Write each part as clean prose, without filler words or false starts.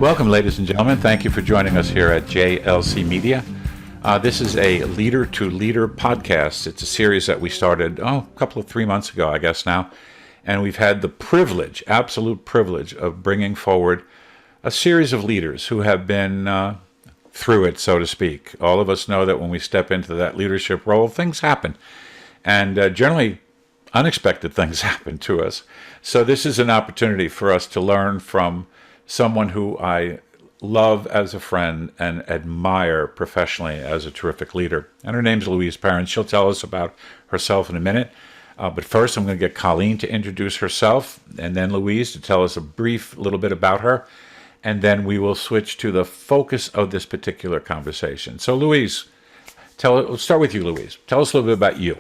Welcome, ladies and gentlemen. Thank you for joining us here at JLC Media. This is a Leader to Leader podcast. It's a series that we started, a couple of 3 months ago, I guess now. And we've had the privilege, absolute privilege, of bringing forward a series of leaders who have been through it, so to speak. All of us know that when we step into that leadership role, things happen. And generally, unexpected things happen to us. So this is an opportunity for us to learn from someone who I love as a friend and admire professionally as a terrific leader. And her name's Louise Perrin. She'll tell us about herself in a minute. But first, I'm going to get Colleen to introduce herself, and then Louise to tell us a brief little bit about her. And then we will switch to the focus of this particular conversation. So Louise, let's start with you, Louise. Tell us a little bit about you.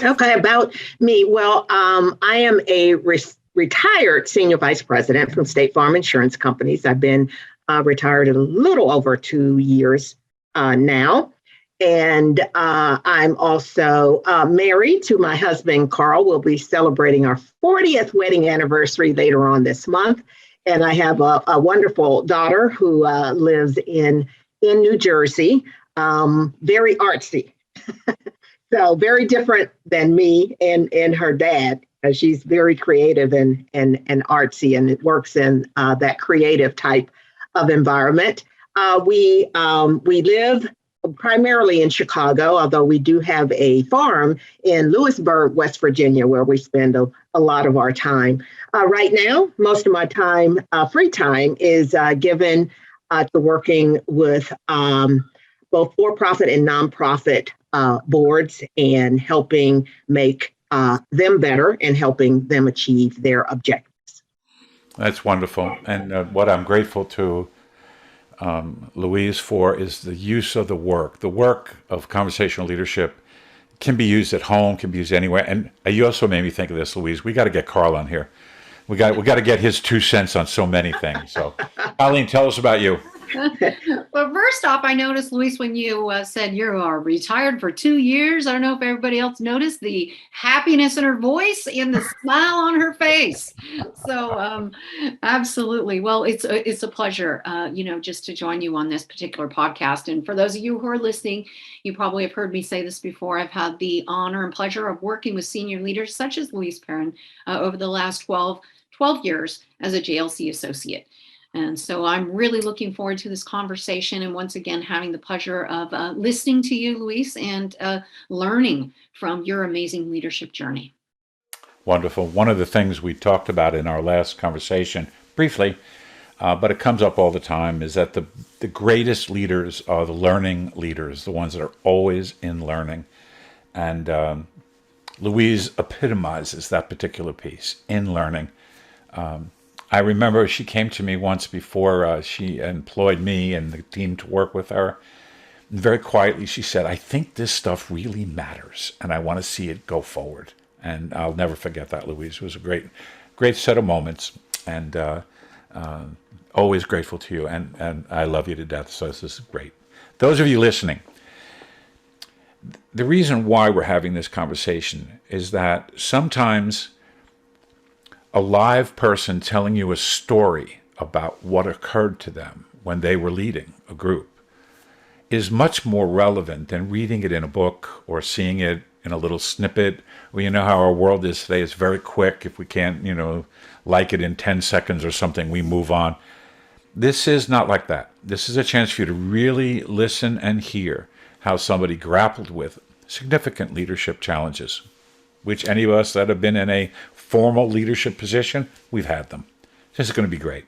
Okay, about me. Well, I am a retired senior vice president from State Farm Insurance Companies. I've been retired a little over 2 years now. And I'm also married to my husband, Carl. We'll be celebrating our 40th wedding anniversary later on this month. And I have a wonderful daughter who lives in New Jersey, very artsy. So very different than me and her dad. She's very creative and artsy, and it works in that creative type of environment. We live primarily in Chicago, although we do have a farm in Lewisburg, West Virginia, where we spend a lot of our time. Right now, most of my time, free time, is given to working with both for-profit and nonprofit boards and helping make them better and helping them achieve their objectives. That's wonderful. And what I'm grateful to Louise for is the use of the work. The work of conversational leadership can be used at home, can be used anywhere. And you also made me think of this, Louise. We got to get Carl on here. We got to get his 2 cents on so many things. So, Colleen, tell us about you. Well, first off, I noticed, Louise, when you said you are retired for 2 years, I don't know if everybody else noticed the happiness in her voice and the smile on her face. So absolutely. Well, it's a pleasure, just to join you on this particular podcast. And for those of you who are listening, you probably have heard me say this before. I've had the honor and pleasure of working with senior leaders such as Louise Perrin over the last 12 years as a JLC associate. And so I'm really looking forward to this conversation, and once again having the pleasure of listening to you, Louise, and learning from your amazing leadership journey. Wonderful. One of the things we talked about in our last conversation, briefly, but it comes up all the time, is that the greatest leaders are the learning leaders, the ones that are always in learning. And Louise epitomizes that particular piece, in learning. I remember she came to me once before she employed me and the team to work with her. And very quietly, she said, "I think this stuff really matters, and I want to see it go forward." And I'll never forget that, Louise. It was a great set of moments, and always grateful to you. And I love you to death, so this is great. Those of you listening, the reason why we're having this conversation is that sometimes a live person telling you a story about what occurred to them when they were leading a group is much more relevant than reading it in a book or seeing it in a little snippet. Well, you know how our world is today. It's very quick. If we can't, like it in 10 seconds or something, we move on. This is not like that. This is a chance for you to really listen and hear how somebody grappled with significant leadership challenges, which any of us that have been in a formal leadership position, we've had them. This is going to be great.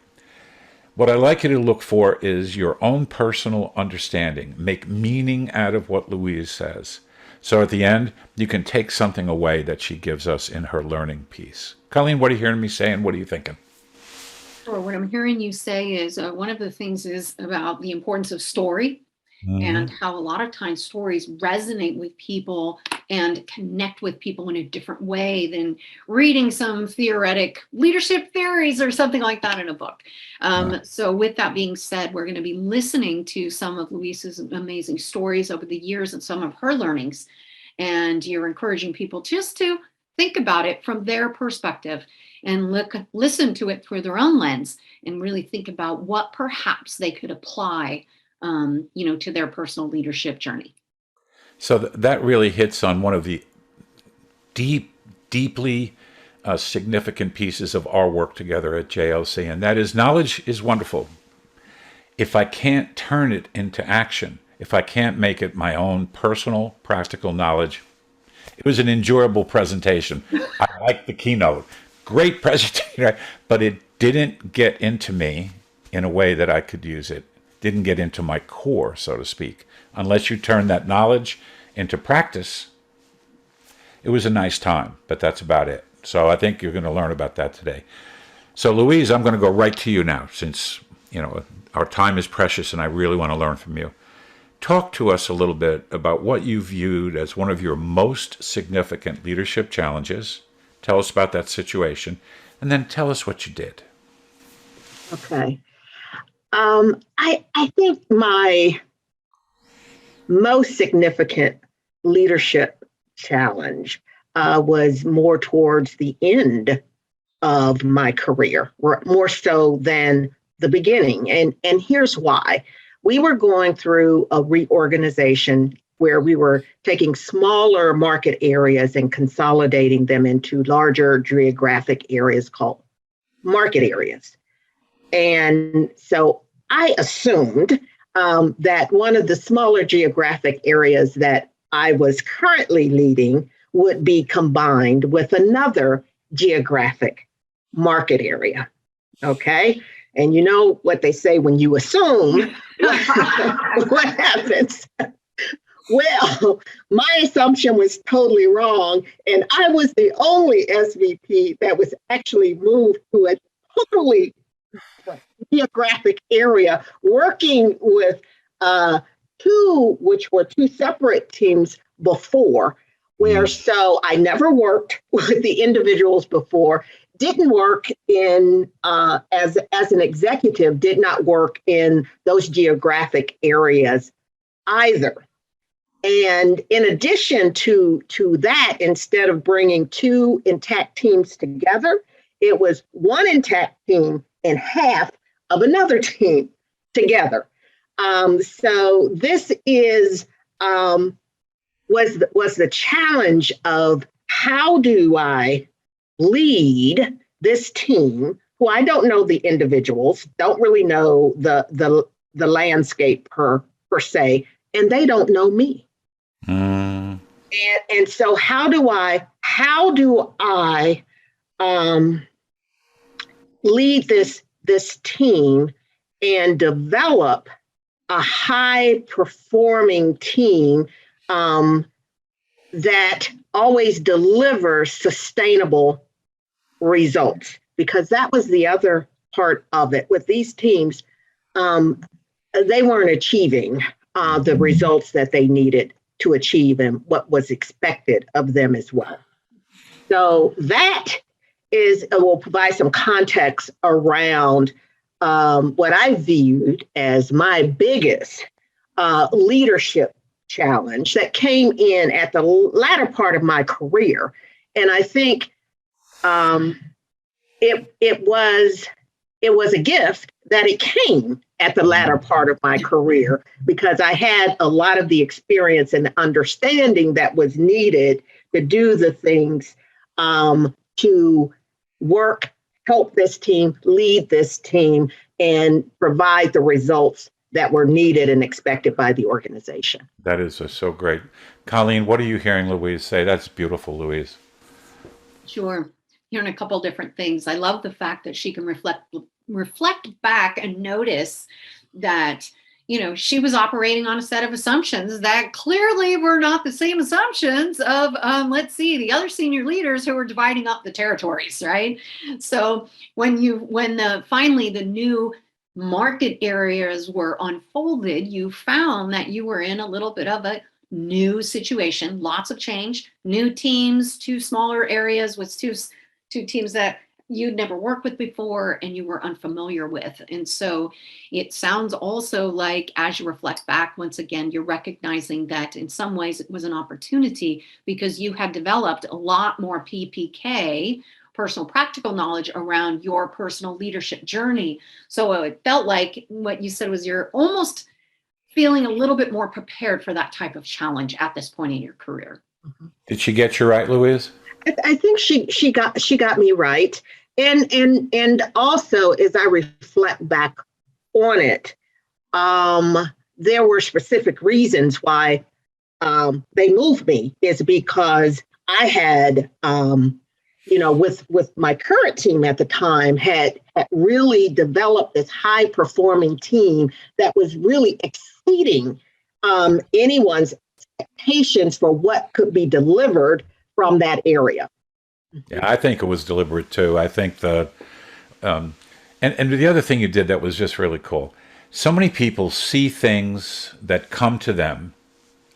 What I like you to look for is your own personal understanding. Make meaning out of what Louise says. So at the end, you can take something away that she gives us in her learning piece. Colleen, what are you hearing me say, and what are you thinking? Sure. What I'm hearing you say is one of the things is about the importance of story. And how a lot of times stories resonate with people and connect with people in a different way than reading some theoretic leadership theories or something like that in a book. So with that being said, we're going to be listening to some of Louise's amazing stories over the years and some of her learnings. And you're encouraging people just to think about it from their perspective and listen to it through their own lens and really think about what perhaps they could apply, to their personal leadership journey. So that really hits on one of the deeply significant pieces of our work together at JLC, and that is knowledge is wonderful. If I can't turn it into action, if I can't make it my own personal, practical knowledge, it was an enjoyable presentation. I liked the keynote. Great presentation, right? But it didn't get into me in a way that I could use it. Didn't get into my core, so to speak. Unless you turn that knowledge into practice, it was a nice time, but that's about it. So I think you're going to learn about that today. So Louise, I'm going to go right to you now, since our time is precious and I really want to learn from you. Talk to us a little bit about what you viewed as one of your most significant leadership challenges. Tell us about that situation, and then tell us what you did. Okay. I think my most significant leadership challenge was more towards the end of my career, more so than the beginning. And here's why. We were going through a reorganization where we were taking smaller market areas and consolidating them into larger geographic areas called market areas. And so I assumed that one of the smaller geographic areas that I was currently leading would be combined with another geographic market area. Okay. And you know what they say when you assume, what happens? Well, my assumption was totally wrong. And I was the only SVP that was actually moved to a totally geographic area, working with which were two separate teams before, where so I never worked with the individuals before, didn't work in as an executive, did not work in those geographic areas either. And in addition to that, instead of bringing two intact teams together, it was one intact team and half of another team together. So this is was the challenge of how do I lead this team, who I don't know the individuals, don't really know the landscape per se, and they don't know me. And so how do I lead this team and develop a high performing team that always delivers sustainable results? Because that was the other part of it. With these teams, they weren't achieving the results that they needed to achieve and what was expected of them as well. So that will provide some context around what I viewed as my biggest leadership challenge that came in at the latter part of my career. And I think it was a gift that it came at the latter part of my career, because I had a lot of the experience and understanding that was needed to do the things to help this team, lead this team, and provide the results that were needed and expected by the organization. That is so great. Colleen, what are you hearing Louise say? That's beautiful, Louise. Sure. Hearing a couple different things. I love the fact that she can reflect back and notice that, she was operating on a set of assumptions that clearly were not the same assumptions of, the other senior leaders who were dividing up the territories, right? So when finally the new market areas were unfolded, you found that you were in a little bit of a new situation, lots of change, new teams, two smaller areas with two teams that, you'd never worked with before and you were unfamiliar with. And so it sounds also like, as you reflect back, once again, you're recognizing that in some ways it was an opportunity because you had developed a lot more PPK, personal practical knowledge around your personal leadership journey. So it felt like what you said was you're almost feeling a little bit more prepared for that type of challenge at this point in your career. Did she get you right, Louise? I think she got me right. And also, as I reflect back on it, there were specific reasons why they moved me, is because I had, with my current team at the time, had really developed this high performing team that was really exceeding anyone's expectations for what could be delivered from that area. Yeah, I think it was deliberate too. I think and the other thing you did that was just really cool. So many people see things that come to them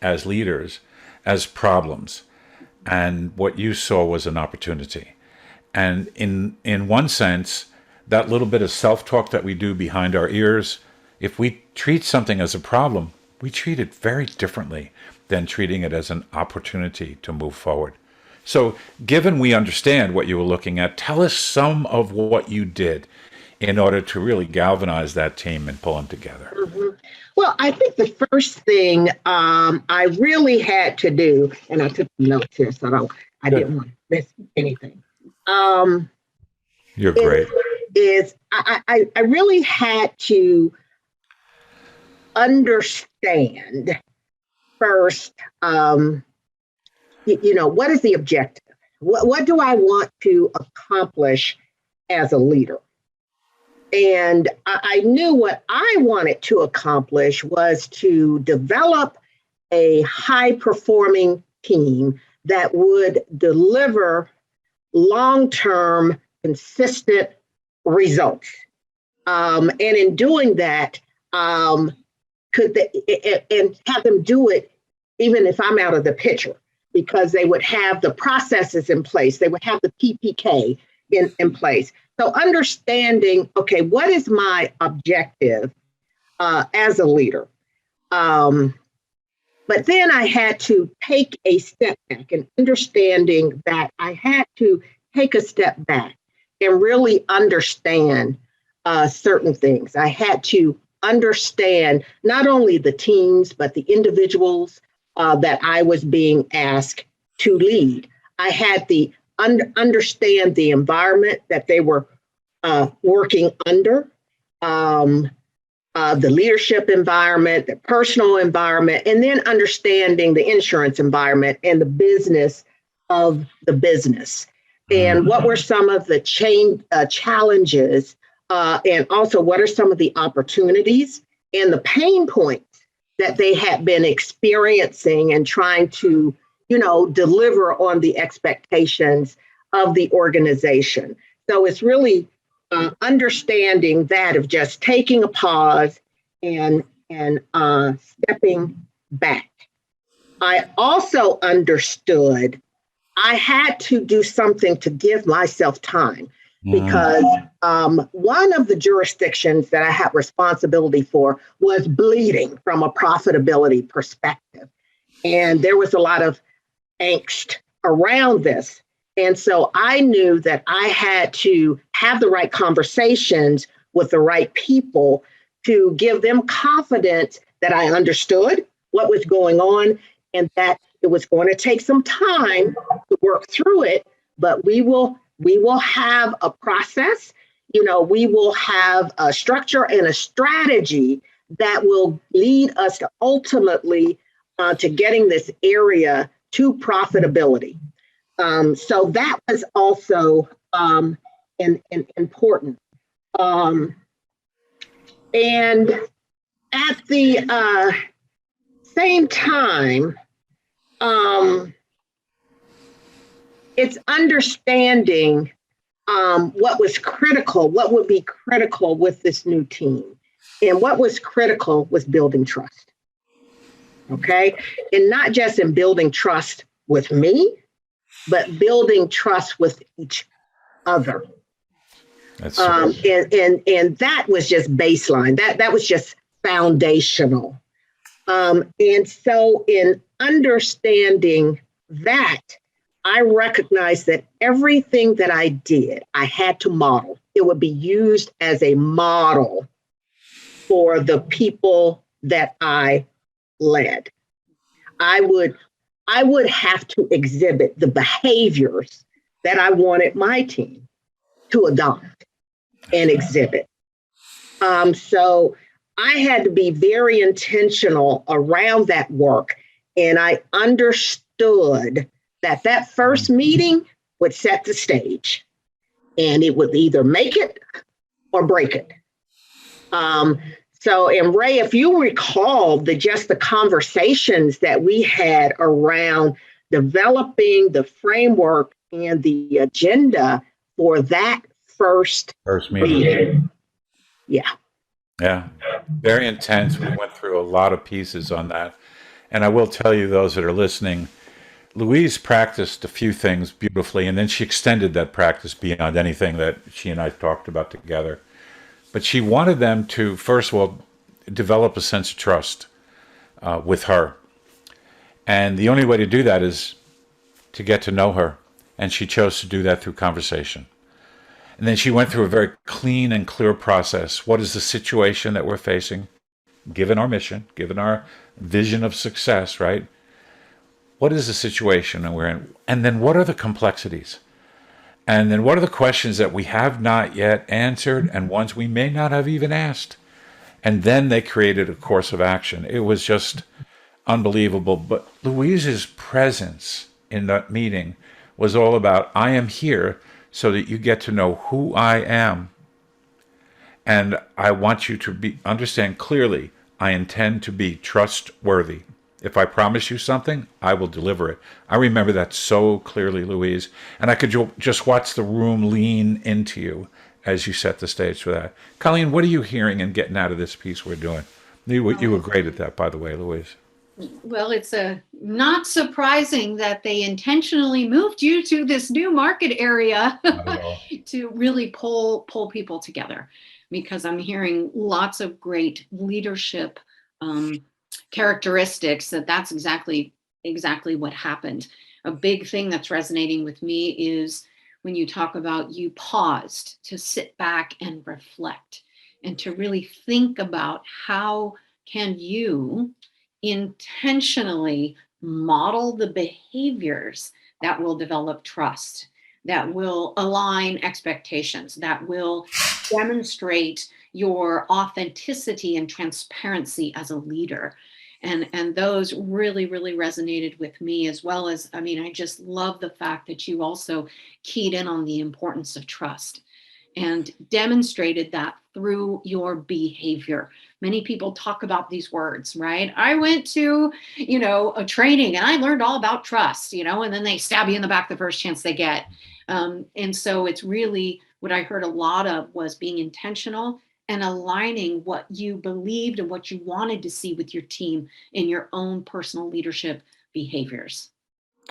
as leaders as problems, and what you saw was an opportunity. And in one sense, that little bit of self-talk that we do behind our ears, if we treat something as a problem, we treat it very differently than treating it as an opportunity to move forward. So given we understand what you were looking at, tell us some of what you did in order to really galvanize that team and pull them together. Mm-hmm. Well, I think the first thing I really had to do, and I took notes here, so I didn't want to miss anything. You're great. I really had to understand first, what is the objective? What do I want to accomplish as a leader? And I knew what I wanted to accomplish was to develop a high-performing team that would deliver long-term, consistent results. And in doing that, and have them do it even if I'm out of the picture, because they would have the processes in place. They would have the PPK in place. So understanding, okay, what is my objective as a leader? But then I had to take a step back, and understanding that I had to take a step back and really understand certain things. I had to understand not only the teams, but the individuals that I was being asked to lead. I had to understand the environment that they were working under, the leadership environment, the personal environment, and then understanding the insurance environment and the business of the business. And what were some of the challenges, and also what are some of the opportunities and the pain points that they had been experiencing and trying to, deliver on the expectations of the organization. So it's really understanding that, of just taking a pause and stepping back. I also understood I had to do something to give myself time, because one of the jurisdictions that I had responsibility for was bleeding from a profitability perspective. And there was a lot of angst around this. And so I knew that I had to have the right conversations with the right people to give them confidence that I understood what was going on, and that it was going to take some time to work through it, but we will have a process, we will have a structure and a strategy that will lead us to ultimately to getting this area to profitability. So that was also important. And at the same time, it's understanding what was critical, what would be critical with this new team. And what was critical was building trust. Okay. And not just in building trust with me, but building trust with each other. That's And that was just baseline. That was just foundational. And so in understanding that, I recognized that everything that I did, I had to model. It would be used as a model for the people that I led. I would have to exhibit the behaviors that I wanted my team to adopt and exhibit. So I had to be very intentional around that work. And I understood that first meeting would set the stage, and it would either make it or break it. And Ray, if you recall just the conversations that we had around developing the framework and the agenda for that first meeting. Yeah. Yeah, very intense. We went through a lot of pieces on that. And I will tell you, those that are listening, Louise practiced a few things beautifully, and then she extended that practice beyond anything that she and I talked about together. But she wanted them to, first of all, develop a sense of trust with her. And the only way to do that is to get to know her. And she chose to do that through conversation. And then she went through a very clean and clear process. What is the situation that we're facing, given our mission, given our vision of success, right? What is the situation that we're in? And then what are the complexities? And then what are the questions that we have not yet answered and ones we may not have even asked? And then they created a course of action. It was just unbelievable. But Louise's presence in that meeting was all about, I am here so that you get to know who I am. And I want you to understand clearly, I intend to be trustworthy. If I promise you something, I will deliver it. I remember that so clearly, Louise. And I could just watch the room lean into you as you set the stage for that. Colleen, what are you hearing and getting out of this piece we're doing? You were great at that, by the way, Louise. Well, it's not surprising that they intentionally moved you to this new market area to really pull people together, because I'm hearing lots of great leadership characteristics that's exactly what happened. A big thing that's resonating with me is when you talk about you paused to sit back and reflect and to really think about how can you intentionally model the behaviors that will develop trust, that will align expectations, that will demonstrate your authenticity and transparency as a leader. And those really, really resonated with me, as well as, I just love the fact that you also keyed in on the importance of trust and demonstrated that through your behavior. Many people talk about these words, right? I went to, a training and I learned all about trust, and then they stab you in the back the first chance they get. And so it's really what I heard a lot of was being intentional and aligning what you believed and what you wanted to see with your team in your own personal leadership behaviors.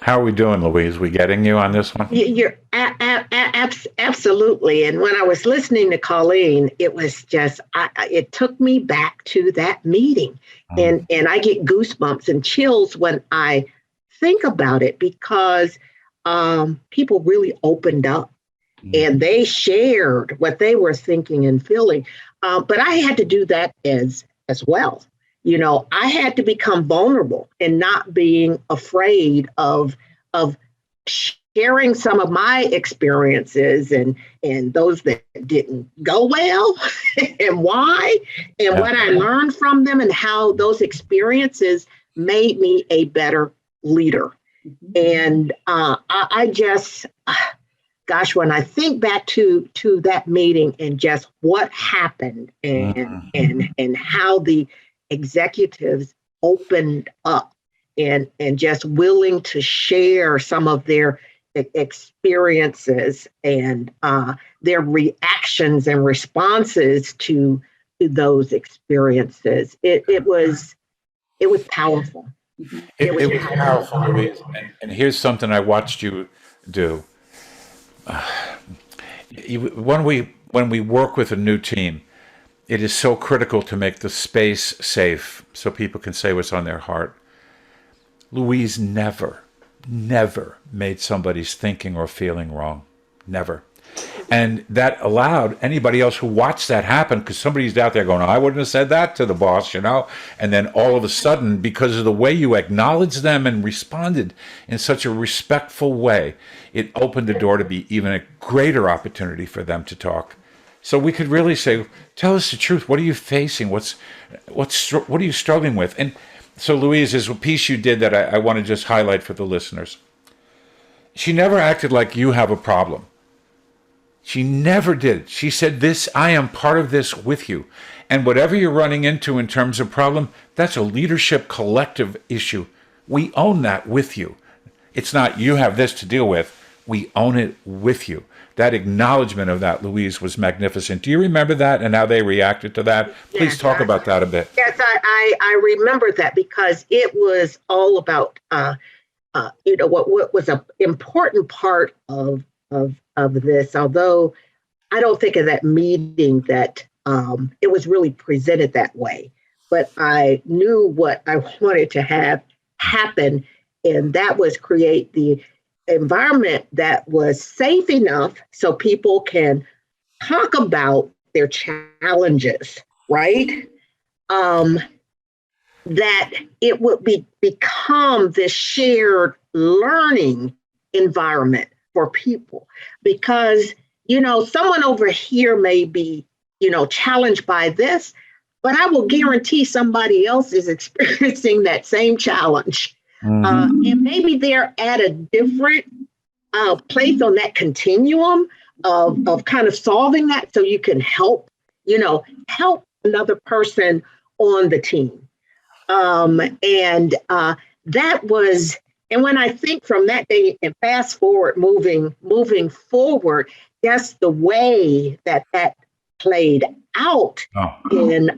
How are we doing, Louise? We getting you on this one? You're absolutely. And when I was listening to Colleen, it was just, it took me back to that meeting. And I get goosebumps and chills when I think about it, because people really opened up and they shared what they were thinking and feeling. But I had to do that as well. I had to become vulnerable and not being afraid of sharing some of my experiences and those that didn't go well and why and what I learned from them and how those experiences made me a better leader. And I just, gosh, when I think back to that meeting and just what happened and how the executives opened up and just willing to share some of their experiences and their reactions and responses to those experiences. It was powerful. It was powerful, Louise. And here's something I watched you do. When we work with a new team, it is so critical to make the space safe so people can say what's on their heart. Louise never made somebody's thinking or feeling wrong. Never. And that allowed anybody else who watched that happen, because somebody's out there going, I wouldn't have said that to the boss, And then all of a sudden, because of the way you acknowledged them and responded in such a respectful way, it opened the door to be even a greater opportunity for them to talk. So we could really say, tell us the truth. What are you facing? What are you struggling with? And so, Louise, there's a piece you did that I want to just highlight for the listeners. She never acted like you have a problem. She never did. She said, I am part of this with you. And whatever you're running into in terms of problem, that's a leadership collective issue. We own that with you. It's not you have this to deal with. We own it with you. That acknowledgement of that, Louise, was magnificent. Do you remember that and how they reacted to that? Please talk about that a bit. Yes, I remember that, because it was all about, what was an important part of this, although I don't think of that meeting that it was really presented that way. But I knew what I wanted to have happen, and that was create the environment that was safe enough so people can talk about their challenges, right? That it would become this shared learning environment for people, because, someone over here may be, challenged by this, but I will guarantee somebody else is experiencing that same challenge. And maybe they're at a different place on that continuum of kind of solving that, so you can help another person on the team. That was, and when I think from that day and fast forward, moving forward, that's the way that played out in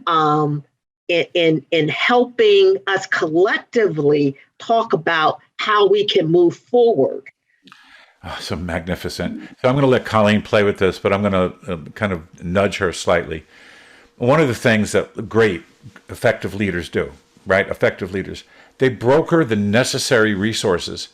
helping us collectively talk about how we can move forward. Oh, so magnificent. So I'm going to let Colleen play with this, but I'm going to kind of nudge her slightly. One of the things that great, effective leaders do, right? Effective leaders, they broker the necessary resources.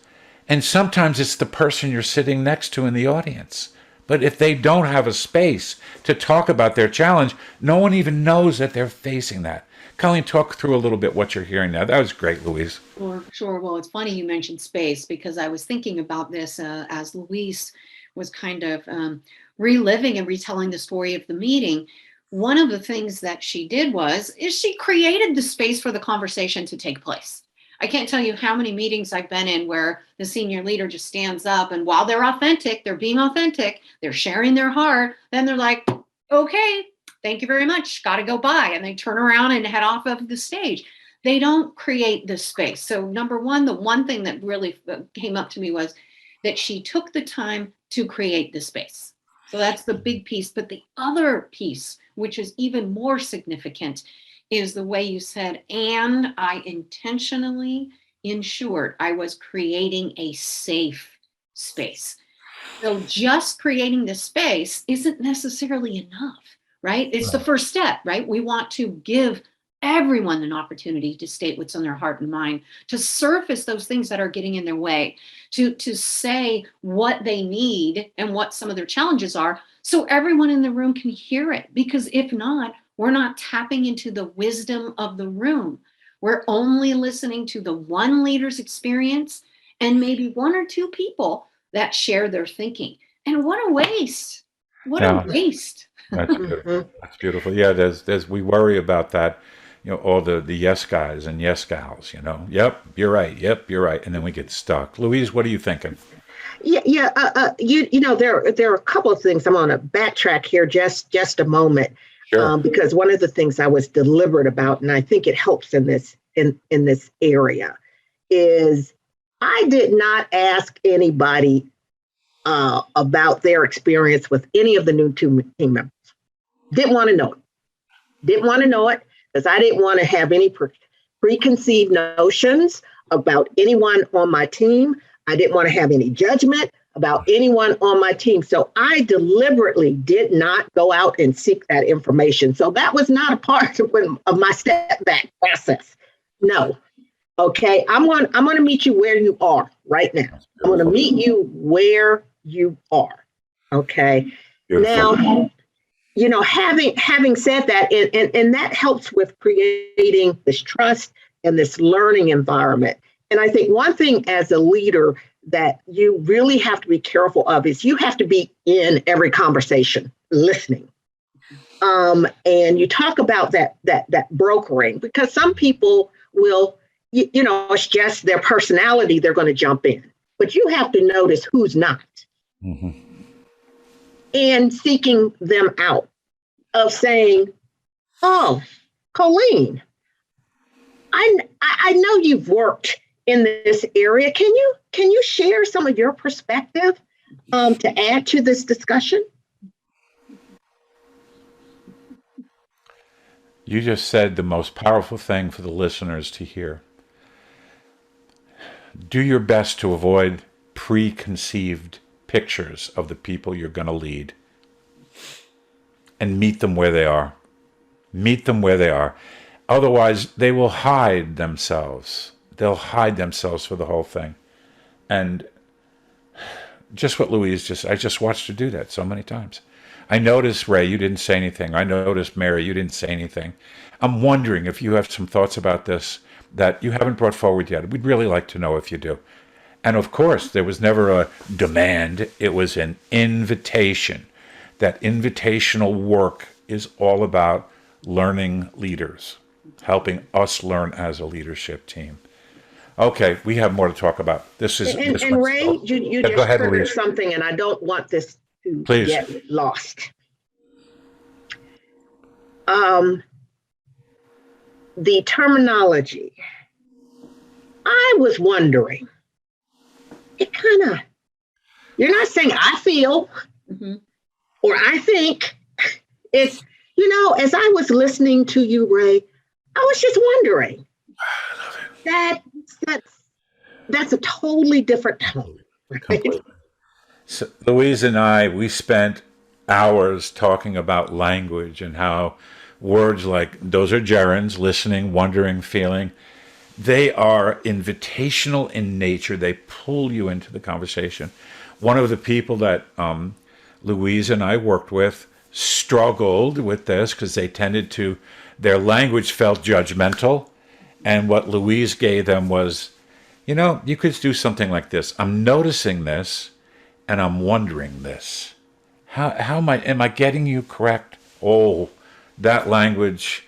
And sometimes it's the person you're sitting next to in the audience. But if they don't have a space to talk about their challenge, no one even knows that they're facing that. Colleen, talk through a little bit what you're hearing now. That was great, Louise. Sure. Well, it's funny you mentioned space, because I was thinking about this as Louise was kind of reliving and retelling the story of the meeting. One of the things that she did is she created the space for the conversation to take place. I can't tell you how many meetings I've been in where the senior leader just stands up, and while they're being authentic, they're sharing their heart, then they're like, okay, thank you very much, gotta go by. And they turn around and head off of the stage. They don't create this space. So number one, the one thing that really came up to me was that she took the time to create the space. So that's the big piece. But the other piece, which is even more significant, is the way you said, and I intentionally ensured I was creating a safe space. So just creating the space isn't necessarily enough, right? It's the first step, right? We want to give everyone an opportunity to state what's on their heart and mind, to surface those things that are getting in their way, to say what they need and what some of their challenges are, so everyone in the room can hear it. Because if not, we're not tapping into the wisdom of the room. We're only listening to the one leader's experience and maybe one or two people that share their thinking. And what a waste. What a waste. That's beautiful. That's beautiful. Yeah, there's we worry about that, all the yes guys and yes gals, Yep, you're right. Yep, you're right. And then we get stuck. Louise, what are you thinking? Yeah. There are a couple of things. I'm going to backtrack here just a moment. Sure. Because one of the things I was deliberate about, and I think it helps in this area, is I did not ask anybody about their experience with any of the new team members. Didn't want to know it because I didn't want to have any preconceived notions about anyone on my team. I didn't want to have any judgment about anyone on my team. So I deliberately did not go out and seek that information. So that was not a part of my step back process. No. Okay. I'm going to meet you where you are right now. I'm going to meet you where you are. Okay. Beautiful. Now, having said that, and that helps with creating this trust and this learning environment. And I think one thing as a leader that you really have to be careful of is you have to be in every conversation, listening. And you talk about that brokering, because some people will, it's just their personality, they're going to jump in. But you have to notice who's not. Mm-hmm. And seeking them out, of saying, oh, Colleen, I know you've worked in this area. Can you share some of your perspective to add to this discussion? You just said the most powerful thing for the listeners to hear. Do your best to avoid preconceived pictures of the people you're going to lead, and meet them where they are. Meet them where they are. Otherwise, they will hide themselves. They'll hide themselves for the whole thing. And just what Louise I just watched her do that so many times. I noticed, Ray, you didn't say anything. I noticed, Mary, you didn't say anything. I'm wondering if you have some thoughts about this that you haven't brought forward yet. We'd really like to know if you do. And of course, there was never a demand. It was an invitation. That invitational work is all about learning leaders, helping us learn as a leadership team. Okay, we have more to talk about. This is and Ray, you just triggered something, and I don't want this to get lost. The terminology. I was wondering. It kind of. You're not saying I feel. Mm-hmm. Or I think it's, as I was listening to you, Ray, I was just wondering. I love it. That's a totally different tone. Right? So Louise and I, we spent hours talking about language and how words like, those are gerunds, listening, wondering, feeling, they are invitational in nature. They pull you into the conversation. One of the people that Louise and I worked with struggled with this because their language felt judgmental. And what Louise gave them was, you could do something like this. I'm noticing this and I'm wondering this. How am I getting you correct? Oh, that language.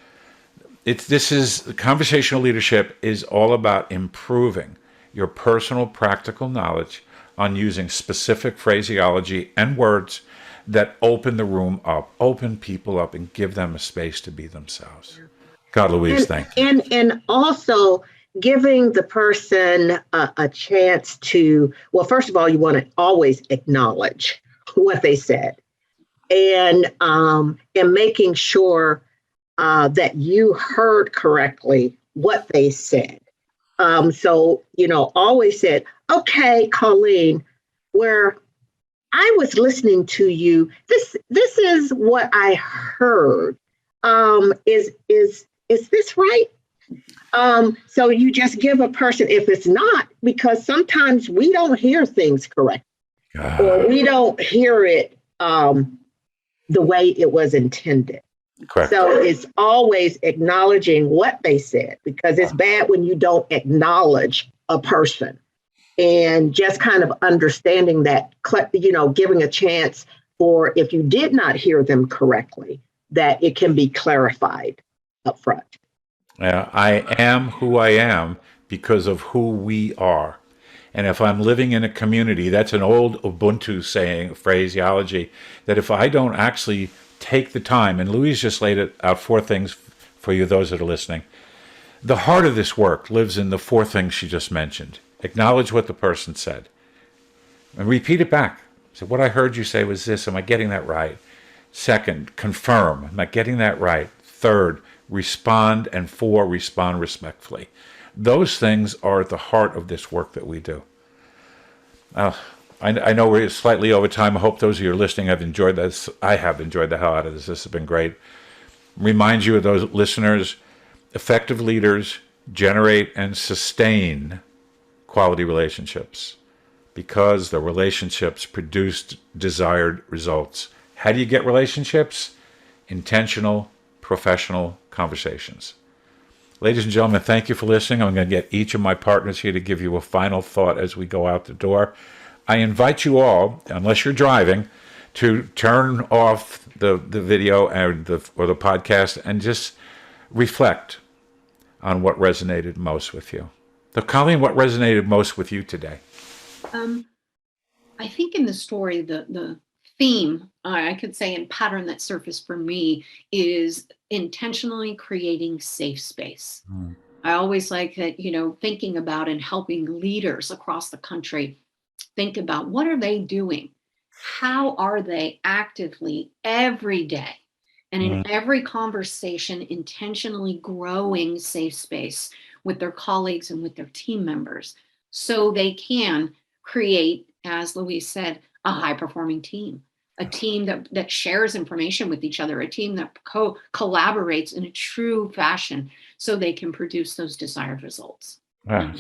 Conversational leadership is all about improving your personal practical knowledge on using specific phraseology and words that open the room up, open people up, and give them a space to be themselves. God, Louise, thank you. And also giving the person a chance to, well, first of all, you want to always acknowledge what they said, and making sure that you heard correctly what they said. So, always said, okay, Colleen, where I was listening to you, this is what I heard. Is this right? So you just give a person, if it's not, because sometimes we don't hear things correct, or we don't hear it the way it was intended. Correct. So it's always acknowledging what they said, because it's bad when you don't acknowledge a person, and just kind of understanding that, giving a chance for, if you did not hear them correctly, that it can be clarified up front. Yeah, I am who I am because of who we are. And if I'm living in a community, that's an old Ubuntu saying, phraseology, that if I don't actually take the time, and Louise just laid it out 4 things for you, those that are listening. The heart of this work lives in the 4 things she just mentioned. Acknowledge what the person said. And repeat it back. So what I heard you say was this. Am I getting that right? Second, confirm. Am I getting that right? Third, respond. And 4, respond respectfully. Those things are at the heart of this work that we do. I know we're slightly over time. I hope those of you who are listening have enjoyed this. I have enjoyed the hell out of this. This has been great. Remind you of those listeners, effective leaders generate and sustain quality relationships because the relationships produce desired results. How do you get relationships? Intentional, professional conversations. Ladies and gentlemen, thank you for listening. I'm going to get each of my partners here to give you a final thought as we go out the door. I invite you all, unless you're driving, to turn off the video or the podcast and just reflect on what resonated most with you. So, Colleen, what resonated most with you today? I think in the story, the theme, I could say, and pattern that surfaced for me is intentionally creating safe space. I always like that, thinking about and helping leaders across the country think about what are they doing? How are they actively every day and in every conversation intentionally growing safe space with their colleagues and with their team members so they can create, as Louise said, a high-performing team, a team that shares information with each other, a team that collaborates in a true fashion so they can produce those desired results. Wow.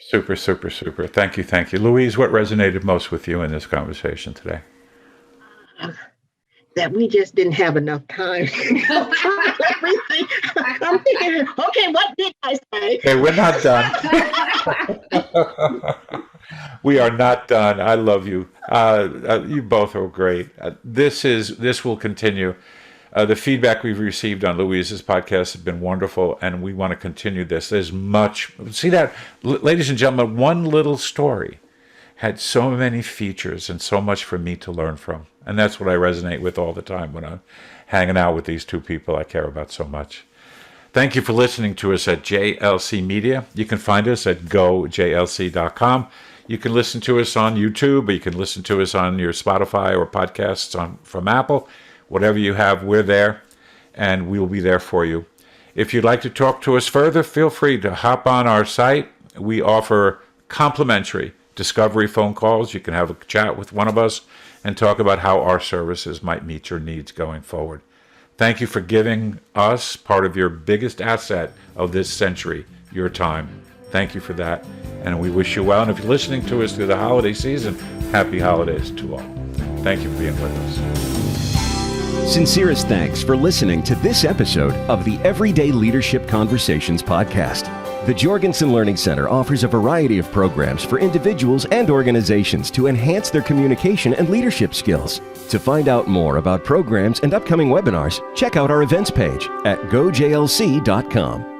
Super. Thank you. Louise, what resonated most with you in this conversation today? That we just didn't have enough time. Everything. I'm thinking, okay, what did I say? Okay, we're not done. We are not done. I love you. You both are great. This will continue. The feedback we've received on Louise's podcast has been wonderful, and we want to continue this. There's much. See that, ladies and gentlemen, one little story had so many features and so much for me to learn from. And that's what I resonate with all the time when I'm hanging out with these two people I care about so much. Thank you for listening to us at JLC Media. You can find us at gojlc.com. You can listen to us on YouTube, or you can listen to us on your Spotify or podcasts from Apple. Whatever you have, we're there, and we'll be there for you. If you'd like to talk to us further, feel free to hop on our site. We offer complimentary discovery phone calls. You can have a chat with one of us and talk about how our services might meet your needs going forward. Thank you for giving us part of your biggest asset of this century, your time. Thank you for that, and we wish you well. And if you're listening to us through the holiday season, happy holidays to all. Thank you for being with us. Sincerest thanks for listening to this episode of the Everyday Leadership Conversations podcast. The Jorgensen Learning Center offers a variety of programs for individuals and organizations to enhance their communication and leadership skills. To find out more about programs and upcoming webinars, check out our events page at gojlc.com.